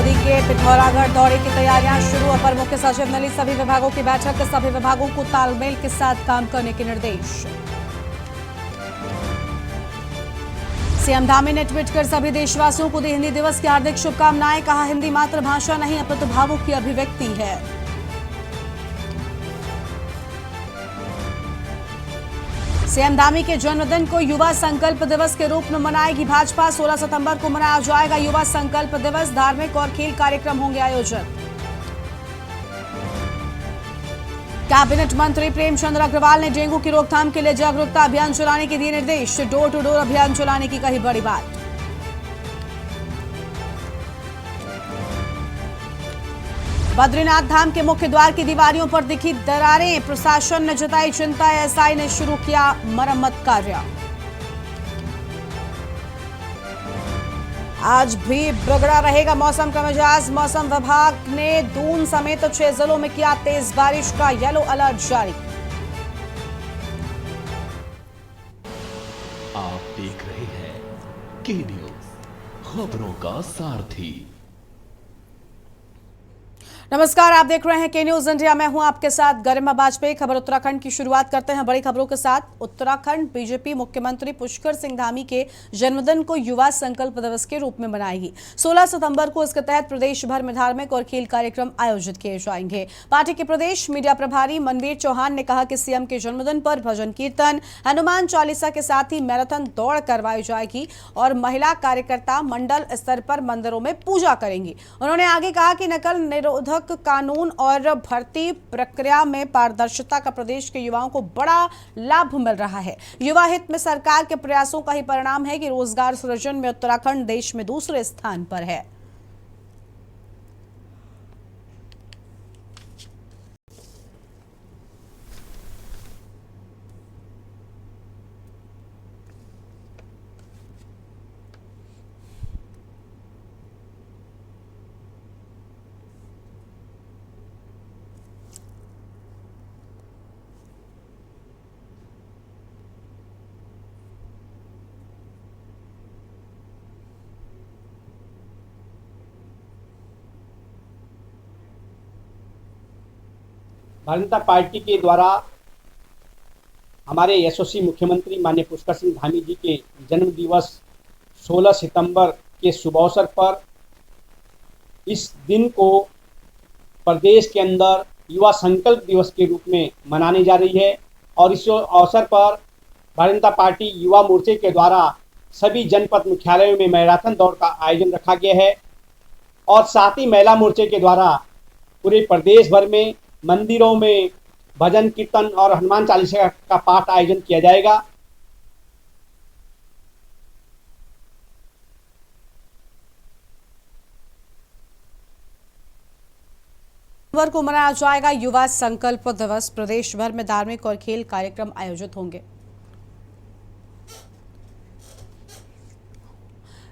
मोदी के पिथौरागढ़ दौरे की तैयारियां शुरू। अपर मुख्य सचिव ने ली सभी विभागों की बैठक। सभी विभागों को तालमेल के साथ काम करने के निर्देश। सीएम धामी ने ट्वीट कर सभी देशवासियों को दी हिंदी दिवस की हार्दिक शुभकामनाएं। कहा, हिंदी मातृभाषा नहीं अपितु भावों की अभिव्यक्ति है। सीएम धामी के जन्मदिन को युवा संकल्प दिवस के रूप में मनाएगी भाजपा। 16 सितंबर को मनाया जाएगा युवा संकल्प दिवस। धार्मिक और खेल कार्यक्रम होंगे आयोजित। कैबिनेट मंत्री प्रेमचंद अग्रवाल ने डेंगू की रोकथाम के लिए जागरूकता अभियान चलाने के दिए निर्देश। डोर टू डोर अभियान चलाने की कही बड़ी बात। बद्रीनाथ धाम के मुख्य द्वार की दीवारों पर दिखी दरारें। प्रशासन ने जताई चिंता। एसआई ने शुरू किया मरम्मत कार्य। आज भी बिगड़ा रहेगा मौसम का मिजाज। मौसम विभाग ने दून समेत 6 जिलों में किया तेज बारिश का येलो अलर्ट जारी। आप देख रहे हैं के न्यूज, खबरों का सारथी। नमस्कार, आप देख रहे हैं के न्यूज इंडिया। मैं हूं आपके साथ गरिमा बाजपेयी। खबर उत्तराखंड की शुरुआत करते हैं बड़ी खबरों के साथ। उत्तराखंड बीजेपी मुख्यमंत्री पुष्कर सिंह धामी के जन्मदिन को युवा संकल्प दिवस के रूप में मनाएगी। 16 सितंबर को इसके तहत प्रदेश भर में धार्मिक और खेल कार्यक्रम आयोजित किए जाएंगे। पार्टी के प्रदेश मीडिया प्रभारी मनवीर चौहान ने कहा कि सीएम के जन्मदिन पर भजन कीर्तन, हनुमान चालीसा के साथ ही मैराथन दौड़ करवाई जाएगी और महिला कार्यकर्ता मंडल स्तर पर मंदिरों में पूजा करेंगी। उन्होंने आगे कहा कि नकल निरोधक कानून और भर्ती प्रक्रिया में पारदर्शिता का प्रदेश के युवाओं को बड़ा लाभ मिल रहा है। युवा हित में सरकार के प्रयासों का ही परिणाम है कि रोजगार सृजन में उत्तराखंड देश में दूसरे स्थान पर है। भारतीय जनता पार्टी के द्वारा हमारे यशस्वी मुख्यमंत्री माननीय पुष्कर सिंह धामी जी के जन्म दिवस 16 सितंबर के शुभ अवसर पर इस दिन को प्रदेश के अंदर युवा संकल्प दिवस के रूप में मनाने जा रही है। और इस अवसर पर भारतीय जनता पार्टी युवा मोर्चे के द्वारा सभी जनपद मुख्यालयों में मैराथन दौड़ का आयोजन रखा गया है। और साथ ही महिला मोर्चे के द्वारा पूरे प्रदेश भर में मंदिरों में भजन कीर्तन और हनुमान चालीसा का पाठ आयोजन किया जाएगा। सितंबर को मनाया जाएगा युवा संकल्प दिवस। प्रदेश भर में धार्मिक और खेल कार्यक्रम आयोजित होंगे।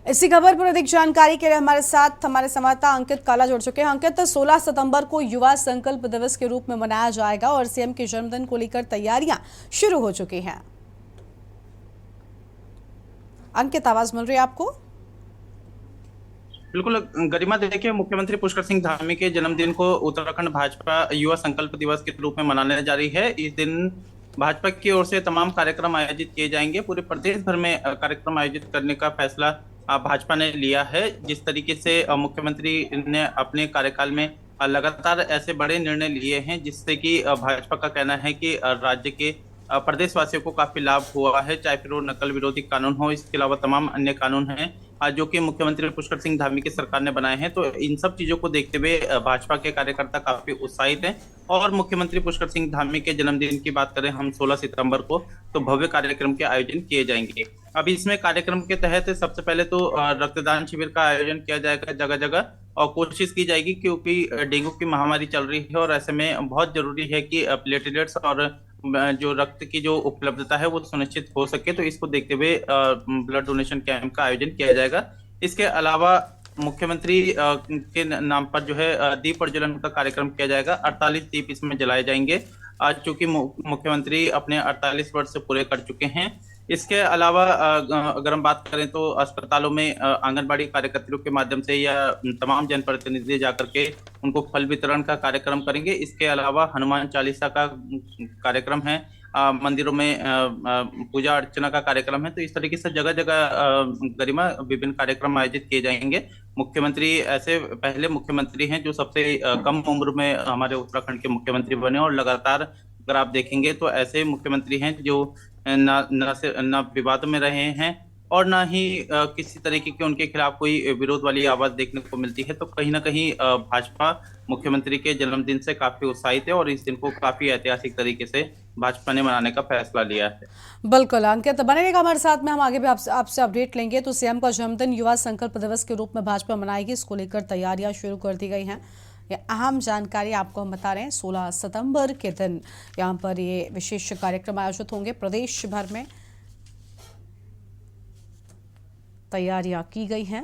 इसी खबर पर अधिक जानकारी के लिए हमारे साथ हमारे संवाददाता अंकित काला जुड़ चुके हैं। अंकित, 16 सितंबर को युवा संकल्प दिवस के रूप में मनाया जाएगा और सीएम के जन्मदिन को लेकर तैयारियां शुरू हो चुकी हैं। अंकित, आवाज मिल रही है आपको? बिल्कुल गरिमा, देखिए मुख्यमंत्री पुष्कर सिंह धामी के जन्मदिन को उत्तराखंड भाजपा युवा संकल्प दिवस के रूप में मनाने जा रही है। इस दिन भाजपा की ओर से तमाम कार्यक्रम आयोजित किए जाएंगे। पूरे प्रदेश भर में कार्यक्रम आयोजित करने का फैसला भाजपा ने लिया है। जिस तरीके से मुख्यमंत्री ने अपने कार्यकाल में लगातार ऐसे बड़े निर्णय लिए हैं जिससे कि भाजपा का कहना है कि राज्य के प्रदेशवासियों को काफी लाभ हुआ है, चाहे फिर वो नकल विरोधी कानून हो, इसके अलावा तमाम अन्य कानून हैं जो कि मुख्यमंत्री पुष्कर सिंह धामी की सरकार ने बनाए हैं। तो इन सब चीजों को देखते हुए भाजपा के कार्यकर्ता काफी उत्साहित हैं। और मुख्यमंत्री पुष्कर सिंह धामी के जन्मदिन की बात करें हम 16 सितंबर को, तो भव्य कार्यक्रम के आयोजन किए जाएंगे। अभी इसमें कार्यक्रम के तहत सबसे पहले तो रक्तदान शिविर का आयोजन किया जाएगा जगह जगह, और कोशिश की जाएगी क्योंकि डेंगू की महामारी चल रही है और ऐसे में बहुत जरूरी है कि प्लेटलेट्स और जो रक्त की जो उपलब्धता है वो सुनिश्चित हो सके। तो इसको देखते हुए ब्लड डोनेशन कैंप का आयोजन किया जाएगा। इसके अलावा मुख्यमंत्री के नाम पर जो है दीप प्रज्वलन का कार्यक्रम किया जाएगा। 48 दीप इसमें जलाए जाएंगे। आज चूंकि मुख्यमंत्री अपने 48 वर्ष से पूरे कर चुके हैं, इसके अलावा अगर हम बात करें तो अस्पतालों में आंगनबाड़ी कार्यकर्ताओं के माध्यम से या तमाम जनप्रतिनिधि जाकर के उनको फल वितरण का कार्यक्रम करेंगे। इसके अलावा हनुमान चालीसा का कार्यक्रम है, मंदिरों में पूजा अर्चना का कार्यक्रम है। तो इस तरीके से जगह जगह गरिमा विभिन्न कार्यक्रम आयोजित किए जाएंगे। मुख्यमंत्री ऐसे पहले मुख्यमंत्री हैं जो सबसे कम उम्र में हमारे उत्तराखंड के मुख्यमंत्री बने, और लगातार अगर आप देखेंगे तो ऐसे मुख्यमंत्री हैं जो ना विवाद में रहे हैं और ना ही किसी तरीके के उनके खिलाफ कोई विरोध वाली आवाज देखने को मिलती है। तो कहीं ना कहीं भाजपा मुख्यमंत्री के जन्मदिन से काफी उत्साहित है और इस दिन को काफी ऐतिहासिक तरीके से भाजपा ने मनाने का फैसला लिया है। बिल्कुल अंकित, बने रहिएगा हमारे साथ में, हम आगे भी आपसे अपडेट लेंगे। तो सीएम का जन्मदिन युवा संकल्प दिवस के रूप में भाजपा मनाएगी, इसको लेकर तैयारियां शुरू कर दी गई हैं। ये अहम जानकारी आपको हम बता रहे हैं। 16 सितंबर के दिन यहाँ पर ये विशेष कार्यक्रम आयोजित होंगे। प्रदेश भर में तैयारियां की गई हैं।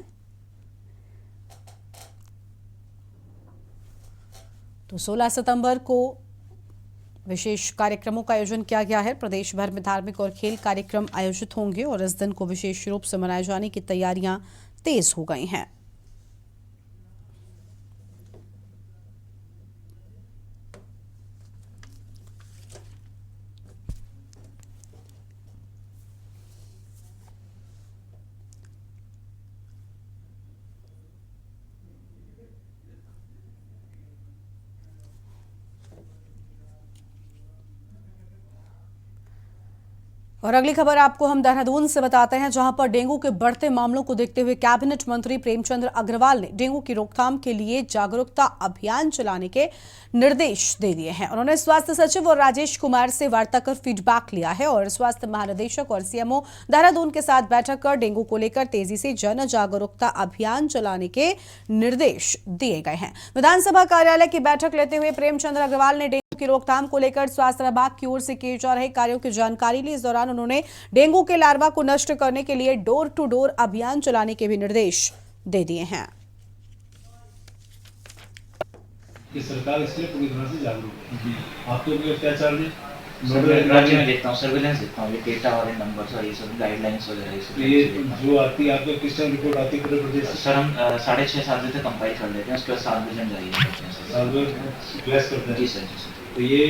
तो 16 सितंबर को विशेष कार्यक्रमों का आयोजन किया गया है। प्रदेश भर में धार्मिक और खेल कार्यक्रम आयोजित होंगे और इस दिन को विशेष रूप से मनाए जाने की तैयारियां तेज हो गई हैं। और अगली खबर आपको हम देहरादून से बताते हैं, जहां पर डेंगू के बढ़ते मामलों को देखते हुए कैबिनेट मंत्री प्रेमचंद अग्रवाल ने डेंगू की रोकथाम के लिए जागरूकता अभियान चलाने के निर्देश दे दिए हैं। उन्होंने स्वास्थ्य सचिव और राजेश कुमार से वार्ता कर फीडबैक लिया है और स्वास्थ्य महानिदेशक और सीएमओ देहरादून के साथ बैठक कर डेंगू को लेकर तेजी से जन जागरूकता अभियान चलाने के निर्देश दिए गए हैं। विधानसभा कार्यालय की बैठक लेते हुए प्रेमचंद अग्रवाल ने डेंगू की रोकथाम को लेकर स्वास्थ्य विभाग की ओर से किए जा रहे कार्यों की जानकारी ली। इस दौरान उन्होंने डेंगू के लार्वा को नष्ट करने के लिए डोर टू डोर अभियान चलाने के भी निर्देश दे दिए हैं। कि सरकार इसके लिए पूरी तरह से जागरूक है। आपके ऊपर क्या चार्ज है? राज्य में देखता हूँ, सर्विलेंस देखता हूँ, ये डेटा और नंबर्स और ये सब गाइडलाइंस वगैरह ये सब। ये जो आती है आपका किस टाइम रिपोर्ट आती है पूरे प्रदेश? सर हम 6:30-7 बजे तक कंपाइल कर लेते हैं, उसके बाद 7 बजे हम जारी करते हैं सर। 7 बजे क्लास करते हैं? जी सर, जी सर। तो ये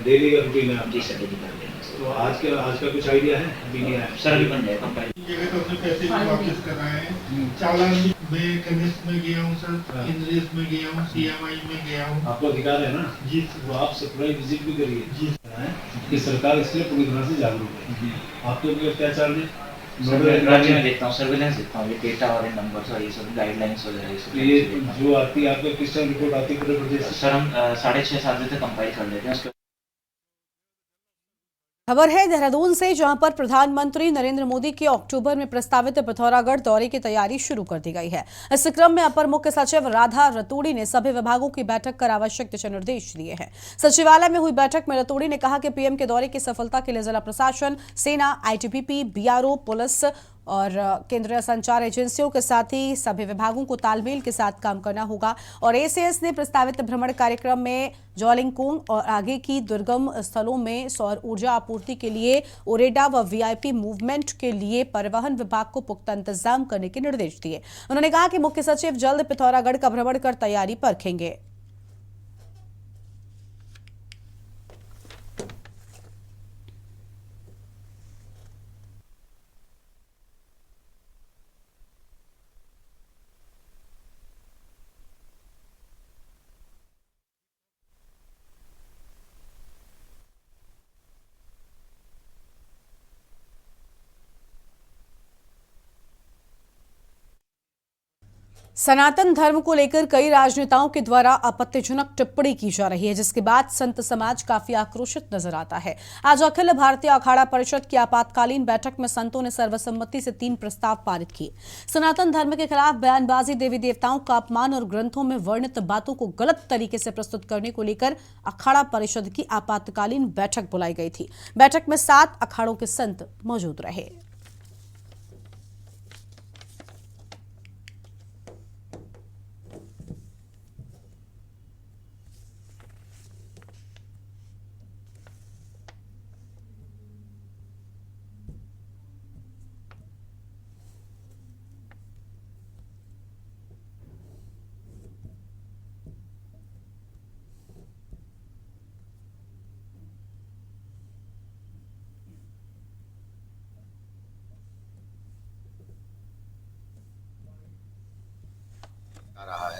डेली का रूटीन है? जी सर, डेली कर लेंगे। तो आज का कुछ आइडिया है? अभी नहीं आया सर, अभी बन जाएगा कंपाइल। पैसे वापस कराए। चालान में केमिस्ट में गया हूँ सर, इंद्रेश में गया हूँ, सीएमआई में गया हूँ। आपको अधिकार है ना जी, तो आप सप्लाई विजिट भी करिए जी। कि सरकार इसके लिए पूरी तरह से जागरूक है। आपके ऊपर क्या चार्ज है? राज्य में देखता हूँ, सर्विलेंस देखता हूँ, ये डेटा और नंबर्स और ये सब गाइडलाइंस वगैरह ये सब। ये जो आती है आपका किस टाइम रिपोर्ट आती है पूरे प्रदेश? सर हम 6:30-7 बजे तक कंपाइल कर लेते हैं, उसके। खबर है देहरादून से, जहां पर प्रधानमंत्री नरेंद्र मोदी के अक्टूबर में प्रस्तावित पिथौरागढ़ दौरे की तैयारी शुरू कर दी गई है। इस क्रम में अपर मुख्य सचिव राधा रतूड़ी ने सभी विभागों की बैठक कर आवश्यक दिशा निर्देश दिए हैं। सचिवालय में हुई बैठक में रतूड़ी ने कहा कि पीएम के दौरे की सफलता के लिए जिला प्रशासन, सेना, आईटीबीपी, बीआरओ, पुलिस और केंद्रीय संचार एजेंसियों के साथ ही सभी विभागों को तालमेल के साथ काम करना होगा। और एसीएस ने प्रस्तावित भ्रमण कार्यक्रम में जौलिंगकोंग और आगे की दुर्गम स्थलों में सौर ऊर्जा आपूर्ति के लिए ओरेडा व वीआईपी मूवमेंट के लिए परिवहन विभाग को पुख्ता इंतजाम करने के निर्देश दिए। उन्होंने कहा कि मुख्य सचिव जल्द पिथौरागढ़ का भ्रमण कर तैयारी परखेंगे। सनातन धर्म को लेकर कई राजनेताओं के द्वारा आपत्तिजनक टिप्पणी की जा रही है, जिसके बाद संत समाज काफी आक्रोशित नजर आता है। आज अखिल भारतीय अखाड़ा परिषद की आपातकालीन बैठक में संतों ने सर्वसम्मति से 3 प्रस्ताव पारित किए। सनातन धर्म के खिलाफ बयानबाजी, देवी देवताओं का अपमान और ग्रंथों में वर्णित बातों को गलत तरीके से प्रस्तुत करने को लेकर अखाड़ा परिषद की आपातकालीन बैठक बुलाई गई थी। बैठक में 7 अखाड़ों के संत मौजूद रहे।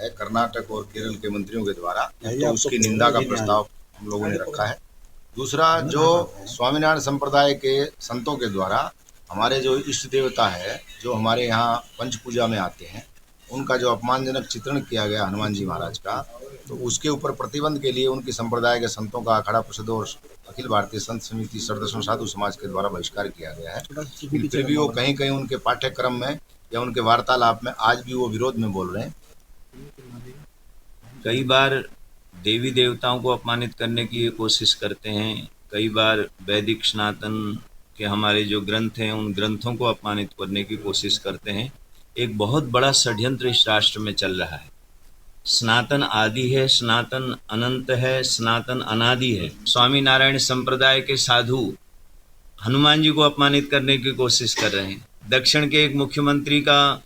है कर्नाटक और केरल के मंत्रियों के द्वारा, तो उसकी निंदा का प्रस्ताव हम लोगों ने रखा है। दूसरा, जो स्वामीनारायण संप्रदाय के संतों के द्वारा हमारे जो इष्ट देवता है, जो हमारे यहाँ पंच पूजा में आते हैं, उनका जो अपमानजनक चित्रण किया गया हनुमान जी महाराज का, तो उसके ऊपर प्रतिबंध के लिए उनकी संप्रदाय के संतों का अखाड़ा परिषद और अखिल भारतीय संत समिति सरदर्शन साधु समाज के द्वारा बहिष्कार किया गया है। फिर भी वो कहीं कहीं उनके पाठ्यक्रम में या उनके वार्तालाप में आज भी वो विरोध में बोल रहे हैं। कई बार देवी देवताओं को अपमानित करने की ये कोशिश करते हैं, कई बार वैदिक सनातन के हमारे जो ग्रंथ हैं उन ग्रंथों को अपमानित करने की कोशिश करते हैं। एक बहुत बड़ा षड्यंत्र इस राष्ट्र में चल रहा है। सनातन आदि है, सनातन अनंत है, सनातन अनादि है। स्वामी नारायण संप्रदाय के साधु हनुमान जी को अपमानित करने की कोशिश कर रहे हैं। दक्षिण के एक मुख्यमंत्री का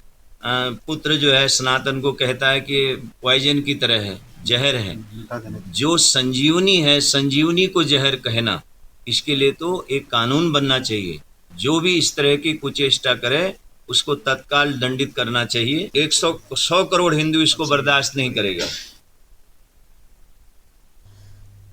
पुत्र जो है सनातन को कहता है कि पॉइजन की तरह है, जहर है। जो संजीवनी है, संजीवनी को जहर कहना, इसके लिए तो एक कानून बनना चाहिए। जो भी इस तरह की कुचेष्टा करे उसको तत्काल दंडित करना चाहिए। 100 करोड़ हिंदू इसको बर्दाश्त नहीं करेगा।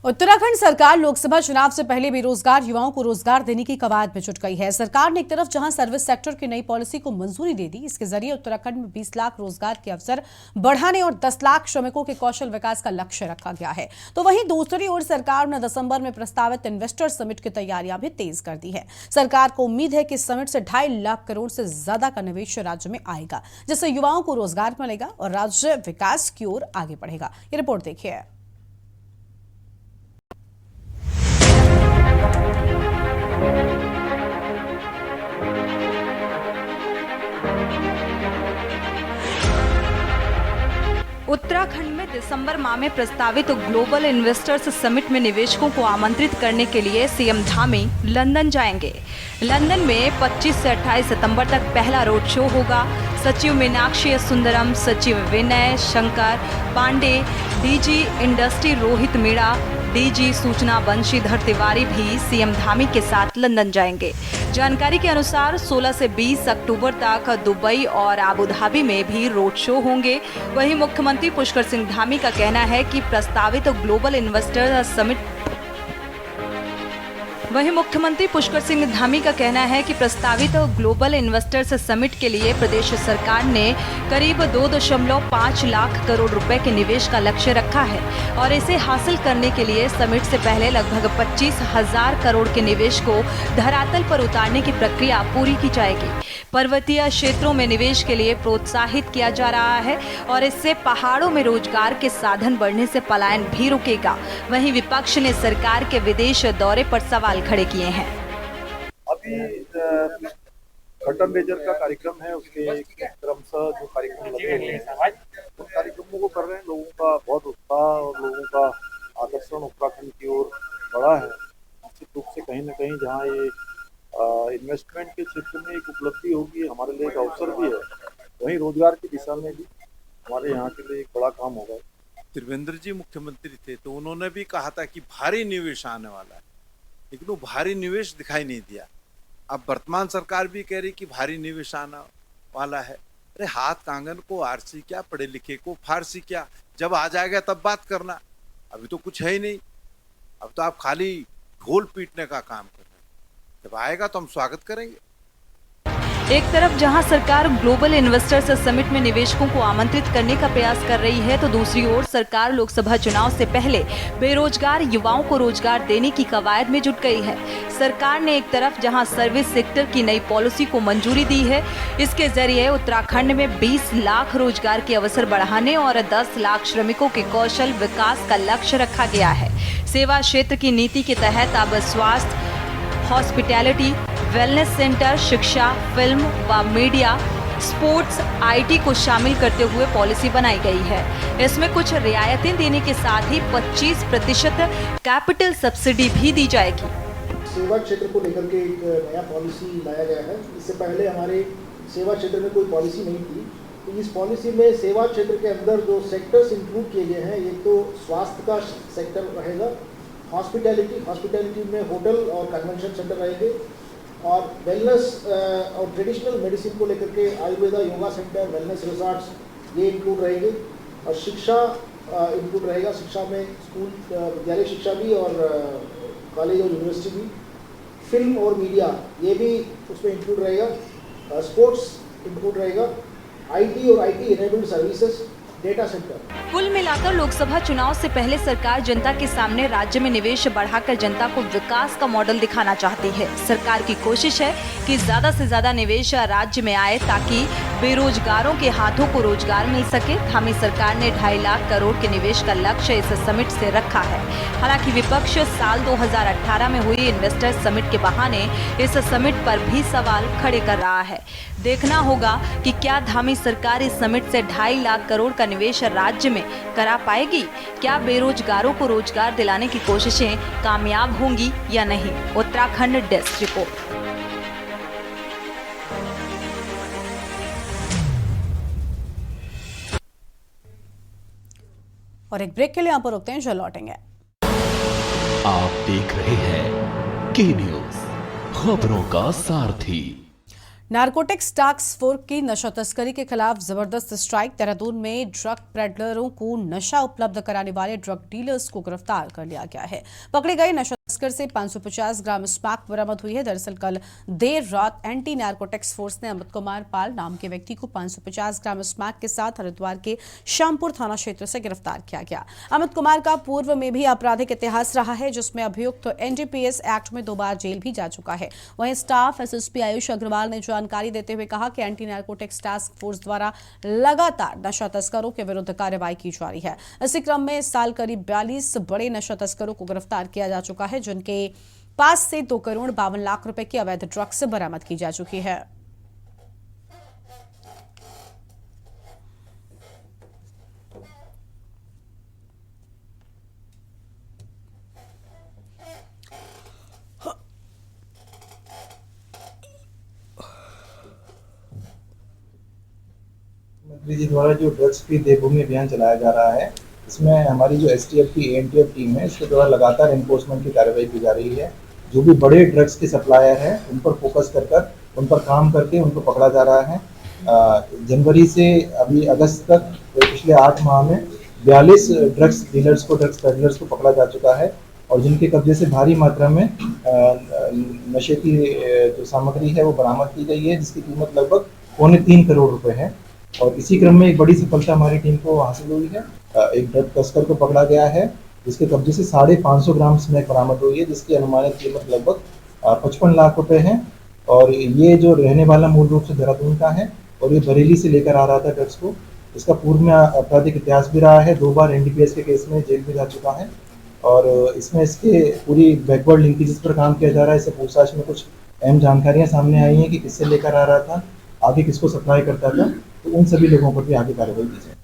उत्तराखंड सरकार लोकसभा चुनाव से पहले बेरोजगार युवाओं को रोजगार देने की कवायद में जुट गई है। सरकार ने एक तरफ जहां सर्विस सेक्टर की नई पॉलिसी को मंजूरी दे दी, इसके जरिए उत्तराखंड में 20 लाख रोजगार के अवसर बढ़ाने और 10 लाख श्रमिकों के कौशल विकास का लक्ष्य रखा गया है। तो वहीं दूसरी ओर सरकार ने दिसंबर में प्रस्तावित इन्वेस्टर समिट की तैयारियां भी तेज कर दी है। सरकार को उम्मीद है कि इस समिट से 2.5 लाख करोड़ से ज्यादा का निवेश राज्य में आएगा, जिससे युवाओं को रोजगार मिलेगा और राज्य विकास की ओर आगे बढ़ेगा। ये रिपोर्ट देखिए। उत्तराखंड में दिसंबर माह में प्रस्तावित ग्लोबल इन्वेस्टर्स समिट में निवेशकों को आमंत्रित करने के लिए सीएम धामी लंदन जाएंगे। लंदन में 25 से 28 सितंबर तक पहला रोड शो होगा। सचिव मीनाक्षी सुंदरम, सचिव Vinay Shankar Pandey, DG industry Rohit Meena, DG सूचना बंशीधर तिवारी भी सीएम धामी के साथ लंदन जाएंगे। जानकारी के अनुसार 16 से 20 अक्टूबर तक दुबई और आबू धाबी में भी रोड शो होंगे। वहीं मुख्यमंत्री पुष्कर सिंह धामी का कहना है कि प्रस्तावित global investor summit global investors summit के लिए प्रदेश सरकार ने करीब 2.5 लाख करोड़ रुपए के निवेश का लक्ष्य रखा है और इसे हासिल करने के लिए समिट से पहले लगभग 25,000 करोड़ के निवेश को धरातल पर उतारने की प्रक्रिया पूरी की जाएगी। पर्वतीय क्षेत्रों में निवेश के लिए प्रोत्साहित किया जा रहा है और इससे पहाड़ों में रोजगार के साधन बढ़ने से पलायन भी रुकेगा। वहीं विपक्ष ने सरकार के विदेश दौरे पर सवाल खड़े किए हैं। अभी घटम मेजर का कार्यक्रम है, उसके क्रमशः जो कार्यक्रम लगे हुए हैं उन कार्यक्रमों को कर रहे हैं। लोगों का बहुत उत्साह और लोगों का आकर्षण उत्तराखंड की ओर बढ़ा है। निश्चित रूप से कहीं न कहीं जहाँ ये इन्वेस्टमेंट के क्षेत्र में एक उपलब्धि होगी, हमारे लिए एक अवसर भी है, वहीं रोजगार की दिशा में भी हमारे यहाँ के लिए एक बड़ा काम होगा। त्रिवेंद्र जी मुख्यमंत्री थे तो उन्होंने भी कहा था कि भारी निवेश आने वाला है, लेकिन वो भारी निवेश दिखाई नहीं दिया। अब वर्तमान सरकार भी कह रही कि भारी निवेश आना वाला है। अरे हाथ कांगन को आरसी क्या, पढ़े लिखे को फारसी क्या, जब आ जाएगा तब बात करना। अभी तो कुछ है ही नहीं, अब तो आप खाली ढोल पीटने का काम कर रहे हैं। जब आएगा तो हम स्वागत करेंगे। एक तरफ जहां सरकार ग्लोबल इन्वेस्टर्स समिट में निवेशकों को आमंत्रित करने का प्रयास कर रही है, तो दूसरी ओर सरकार लोकसभा चुनाव से पहले बेरोजगार युवाओं को रोजगार देने की कवायद में जुट गई है। सरकार ने एक तरफ जहां सर्विस सेक्टर की नई पॉलिसी को मंजूरी दी है, इसके जरिए उत्तराखंड में 20 लाख रोजगार के अवसर बढ़ाने और 10 लाख श्रमिकों के कौशल विकास का लक्ष्य रखा गया है। सेवा क्षेत्र की नीति के तहत अब स्वास्थ्य, हॉस्पिटैलिटी, वेलनेस सेंटर, शिक्षा, फिल्म व मीडिया, स्पोर्ट्स, आईटी को शामिल करते हुए पॉलिसी बनाई गई है। इसमें कुछ रियायतें देने के साथ ही 25% कैपिटल सब्सिडी भी दी जाएगी। सेवा क्षेत्र को लेकर के एक नया पॉलिसी लाया गया है। इससे पहले हमारे सेवा क्षेत्र में कोई पॉलिसी नहीं थी। तो इस पॉलिसी में सेवा क्षेत्र के अंदर जो सेक्टर्स इंक्लूड किए गए हैं, एक तो स्वास्थ्य का सेक्टर रहेगा, हॉस्पिटैलिटी में होटल और कन्वेंशन सेंटर रहेंगे, और वेलनेस और ट्रेडिशनल मेडिसिन को लेकर के Ayurveda, yoga centre, wellness resorts ये इंक्लूड रहेंगे। और शिक्षा इंक्लूड रहेगा। शिक्षा में स्कूल विद्यालय शिक्षा भी और कॉलेज और यूनिवर्सिटी भी, फिल्म और मीडिया ये भी उसमें इंक्लूड रहेगा, स्पोर्ट्स इंक्लूड रहेगा, IT और IT enabled services, data centre. कुल मिलाकर लोकसभा चुनाव से पहले सरकार जनता के सामने राज्य में निवेश बढ़ाकर जनता को विकास का मॉडल दिखाना चाहती है। सरकार की कोशिश है कि ज्यादा से ज्यादा निवेश राज्य में आए ताकि बेरोजगारों के हाथों को रोजगार मिल सके। धामी सरकार ने 2.5 लाख करोड़ के निवेश का लक्ष्य इस समिट से रखा है। हालांकि विपक्ष साल 2018 में हुई इन्वेस्टर समिट के बहाने इस समिट पर भी सवाल खड़े कर रहा है। देखना होगा कि क्या धामी सरकार इस समिट से 2.5 लाख करोड़ का निवेश राज्य में करा पाएगी। क्या बेरोजगारों को रोजगार दिलाने की कोशिशें कामयाब होंगी या नहीं। Uttarakhand desk report. और एक ब्रेक के लिए यहाँ पर रुकते हैं, जो लौटेंगे। आप देख रहे हैं के न्यूज, खबरों का सारथी। नारकोटिक्स टास्क फोर्स की नशा तस्करी के खिलाफ जबरदस्त स्ट्राइक। देहरादून में ड्रग पेडलरों को नशा उपलब्ध कराने वाले ड्रग डीलर्स को गिरफ्तार कर लिया गया है। पकड़े गए नशा तस्कर से 550 ग्राम स्मैक बरामद हुई है। दरअसल कल देर रात एंटी नारकोटिक्स फोर्स ने अमित कुमार पाल नाम के व्यक्ति को 550 ग्राम स्मैक के साथ हरिद्वार के श्यामपुर थाना क्षेत्र से गिरफ्तार किया गया। अमित कुमार का पूर्व में भी आपराधिक इतिहास रहा है, जिसमें अभियुक्त NDPS एक्ट में 2 बार जेल भी जा चुका है। वहीं स्टाफ SSP आयुष अग्रवाल ने जानकारी देते हुए कहा कि एंटी नारकोटिक्स टास्क फोर्स द्वारा लगातार नशा तस्करों के विरुद्ध कार्रवाई की जा रही है। इसी क्रम में इस साल करीब 42 बड़े नशा तस्करों को गिरफ्तार किया जा चुका है, जिनके पास से 2 करोड़ 52 लाख रुपए की अवैध ड्रग्स बरामद की जा चुकी है। मुख्यमंत्री जी द्वारा जो ड्रग्स फ्री देवभूमि अभियान चलाया जा रहा है, इसमें हमारी जो STF की ANTF टीम है, इसके द्वारा लगातार एनफोर्समेंट की कार्रवाई की जा रही है। जो भी बड़े ड्रग्स के सप्लायर हैं, उन पर फोकस कर उन पर काम करके उनको पकड़ा जा रहा है। जनवरी से अभी अगस्त तक पिछले 8 माह में 42 ड्रग्स डीलर्स को, ड्रग्स पेडलर्स को पकड़ा जा चुका है और जिनके कब्जे से भारी मात्रा में नशे की जो सामग्री है वो बरामद की गई है, जिसकी कीमत लगभग 3.25 करोड़ रुपए है। और इसी क्रम में एक बड़ी सफलता हमारी टीम को हासिल हुई है। एक ड्रग तस्कर को पकड़ा गया है, जिसके कब्जे से 550 ग्राम स्मैक बरामद हुई है, जिसकी अनुमानित कीमत लगभग 55 लाख रुपए है। और ये जो रहने वाला मूल रूप से देहरादून का है और ये बरेली से लेकर आ रहा था ड्रग्स को। इसका पूर्व में आपराधिक इतिहास भी रहा है, 2 बार NDPS के केस में जेल भी जा चुका है और इसमें इसके पूरी बैकवर्ड लिंकेजेस पर काम किया जा रहा है। इससे पूछताछ में कुछ अहम जानकारियां सामने आई हैं कि किससे लेकर आ रहा था, आगे किसको सप्लाई करता था, तो उन सभी लोगों पर भी आगे कार्रवाई की जाए।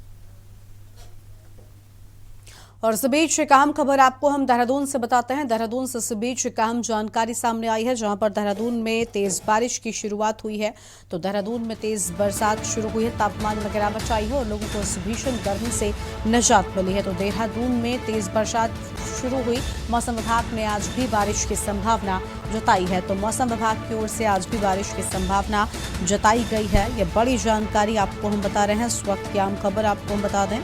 और इस बीच एक अहम खबर आपको हम देहरादून से बताते हैं। देहरादून से इस बीच एक अहम जानकारी सामने आई है, जहां पर देहरादून में तेज बारिश की शुरुआत हुई है। तो देहरादून में तेज बरसात शुरू हुई है, तापमान में गिरावट आई है और लोगों को इस भीषण गर्मी से निजात मिली है। तो देहरादून में तेज बरसात शुरू हुई। मौसम विभाग ने आज भी बारिश की संभावना जताई है। तो मौसम विभाग की ओर से आज भी बारिश की संभावना जताई गई है। ये बड़ी जानकारी आपको हम बता रहे हैं। इस वक्त की अहम खबर आपको हम बता दें।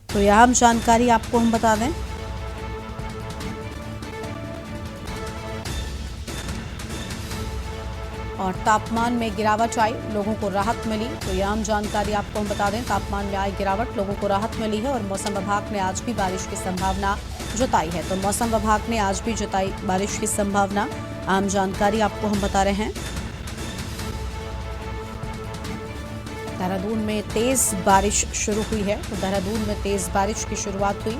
तो यह अहम जानकारी आपको हम बता दें। और तापमान में गिरावट आई, लोगों को राहत मिली। तो यह अहम जानकारी आपको हम बता दें। तापमान में आई गिरावट, लोगों को राहत मिली है और मौसम विभाग ने आज भी बारिश की संभावना जताई है। तो मौसम विभाग ने आज भी जताई बारिश की संभावना। आम जानकारी आपको हम बता रहे हैं। देहरादून में तेज बारिश शुरू हुई है। तो देहरादून में तेज बारिश की शुरुआत हुई।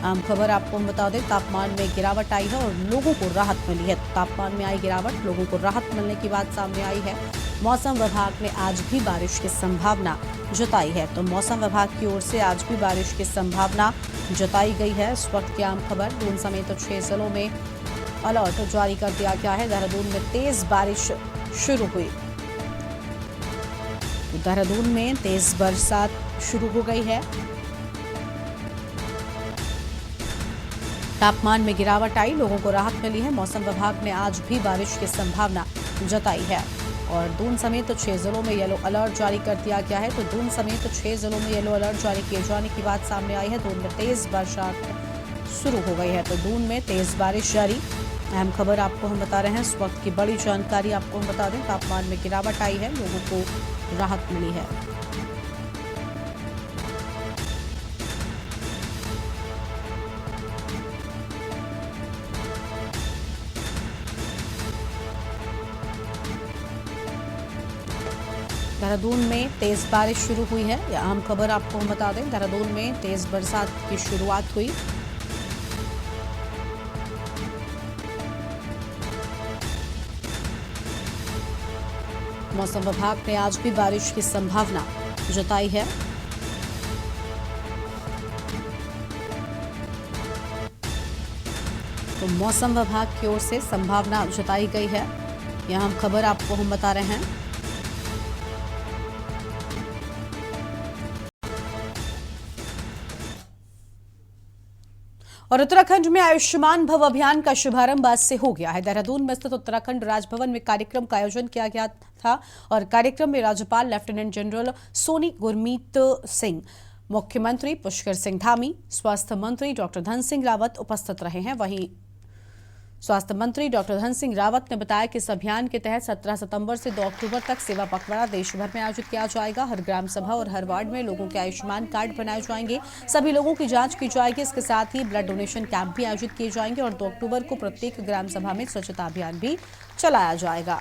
आम खबर आपको हम बता दें, तापमान में गिरावट आई है और लोगों को राहत मिली है। तापमान में आई गिरावट, लोगों को राहत मिलने की बात सामने आई है। मौसम विभाग ने आज भी बारिश की संभावना जताई है। तो मौसम विभाग की ओर से आज भी बारिश की संभावना जताई गई है। इस वक्त की आम खबर, दून समेत 6 जिलों में अलर्ट जारी कर दिया गया है। देहरादून में तेज बारिश शुरू हुई। देहरादून में तेज बरसात शुरू हो गई है। तापमान में गिरावट आई, लोगों को राहत मिली है। मौसम विभाग ने आज भी बारिश की संभावना जताई है और दून समेत 6 जिलों में येलो अलर्ट जारी कर दिया गया है। तो दून समेत 6 जिलों में येलो अलर्ट जारी किए जाने की बात सामने आई है। दून में तेज बरसात शुरू हो गई है, तो दून में तेज बारिश जारी। अहम खबर आपको हम बता रहे हैं, इस वक्त की बड़ी जानकारी आपको हम बता दें। तापमान में गिरावट आई है, लोगों को राहत मिली है। देहरादून में तेज बारिश शुरू हुई है। यह अहम खबर आपको हम बता दें, देहरादून में तेज बरसात की शुरुआत हुई। मौसम विभाग ने आज भी बारिश की संभावना जताई है। तो मौसम विभाग की ओर से संभावना जताई गई है। यह हम खबर आपको हम बता रहे हैं। और उत्तराखंड में आयुष्मान भव अभियान का शुभारंभ आज से हो गया है। देहरादून में स्थित उत्तराखंड राजभवन में कार्यक्रम का आयोजन किया गया था और कार्यक्रम में राज्यपाल लेफ्टिनेंट जनरल सोनी गुरमीत सिंह, मुख्यमंत्री पुष्कर सिंह धामी, स्वास्थ्य मंत्री डॉक्टर धन सिंह रावत उपस्थित रहे हैं। वहीं स्वास्थ्य मंत्री डॉक्टर धन सिंह रावत ने बताया कि इस अभियान के तहत 17 सितंबर से 2 अक्टूबर तक सेवा पखवाड़ा देश भर में आयोजित किया जाएगा। हर ग्राम सभा और हर वार्ड में लोगों के आयुष्मान कार्ड बनाए जाएंगे। सभी लोगों की जांच की जाएगी। इसके साथ ही ब्लड डोनेशन कैंप भी आयोजित किए जाएंगे और 2 अक्टूबर को प्रत्येक ग्राम सभा में स्वच्छता अभियान भी चलाया जाएगा।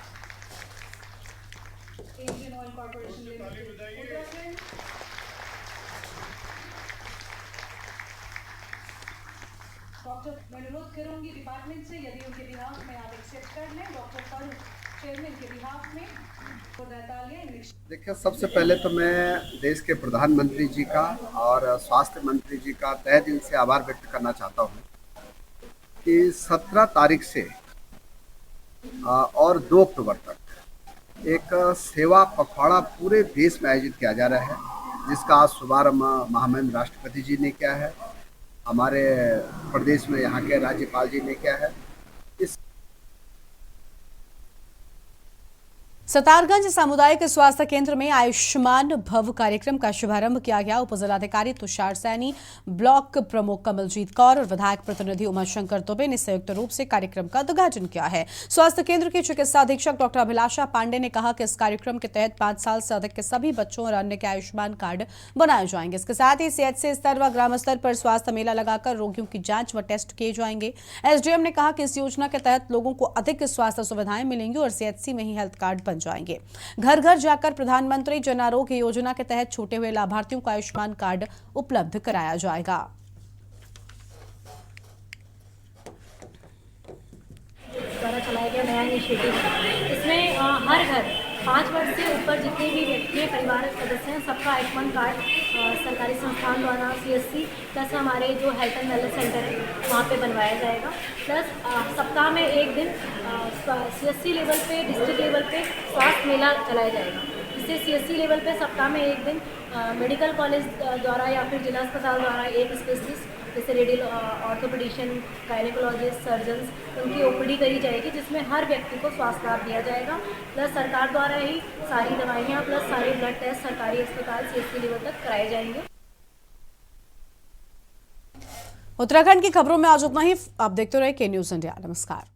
मैं अनुरोध करूंगी डिपार्टमेंट से, यदि उनके बिहाफ में आप एक्सेप्ट कर लें, डॉक्टर फारूक चेयरमैन के बिहाफ में। देखिए, सबसे पहले तो मैं देश के प्रधानमंत्री जी का और स्वास्थ्य मंत्री जी का तहे दिल से आभार व्यक्त करना चाहता हूँ कि 17 तारीख से और 2 अक्टूबर तक एक सेवा पखवाड़ा पूरे देश में आयोजित किया जा रहा है, जिसका आज शुभारंभ महामहिम राष्ट्रपति जी ने किया है। हमारे प्रदेश में यहाँ के राज्यपाल जी ने किया है। इस सतारगंज सामुदायिक स्वास्थ्य केंद्र में आयुष्मान भव कार्यक्रम का शुभारंभ किया गया। उपजिलाधिकारी तुषार सैनी, ब्लॉक प्रमुख कमलजीत कौर और विधायक प्रतिनिधि उमाशंकर दुबे ने संयुक्त रूप से कार्यक्रम का उद्घाटन किया है। स्वास्थ्य केंद्र के चिकित्सा अधीक्षक डॉक्टर अभिलाषा पांडे ने कहा कि इस कार्यक्रम के तहत 5 साल से अधिक के सभी बच्चों और अन्य के आयुष्मान कार्ड बनाए जाएंगे। इसके साथ ही सीएचसी स्तर व ग्राम स्तर पर स्वास्थ्य मेला लगाकर रोगियों की जांच व टेस्ट किए जाएंगे। एसडीएम ने कहा कि इस योजना के तहत लोगों को अधिक स्वास्थ्य सुविधाएं मिलेंगी और सीएचसी में ही हेल्थ कार्ड बन जाएंगे। घर घर जाकर प्रधानमंत्री जन आरोग्य योजना के तहत छूटे हुए लाभार्थियों को आयुष्मान कार्ड उपलब्ध कराया जाएगा। द्वारा चलाया गया नया इनिशिएटिव, इसमें हर घर 5 वर्ष से ऊपर जितने भी व्यक्ति परिवार सदस्य हैं, सबका आयुष्मान कार्ड सरकारी संस्थान द्वारा सीएससी प्लस हमारे जो हेल्थ एंड वेलनेस सेंटर है वहाँ पे बनवाया जाएगा। प्लस सप्ताह में एक दिन सीएससी लेवल पे, डिस्ट्रिक्ट लेवल पे स्वास्थ्य मेला चलाया जाएगा। इससे सीएससी लेवल पे सप्ताह में एक दिन मेडिकल कॉलेज द्वारा या फिर जिला अस्पताल द्वारा एक स्पेशलिस्ट जैसे रेडियल ऑर्थोपेडिशियन, गायनेकोलॉजिस्ट, सर्जन्स, उनकी ओपीडी करी जाएगी, जिसमें हर व्यक्ति को स्वास्थ्य लाभ दिया जाएगा। प्लस सरकार द्वारा ही सारी दवाइयाँ प्लस सारे ब्लड टेस्ट सरकारी अस्पताल सीएससी लेवल तक कराए जाएंगे। उत्तराखंड की खबरों में आज उतना ही। आप देखते रहे के न्यूज़ इंडिया। नमस्कार।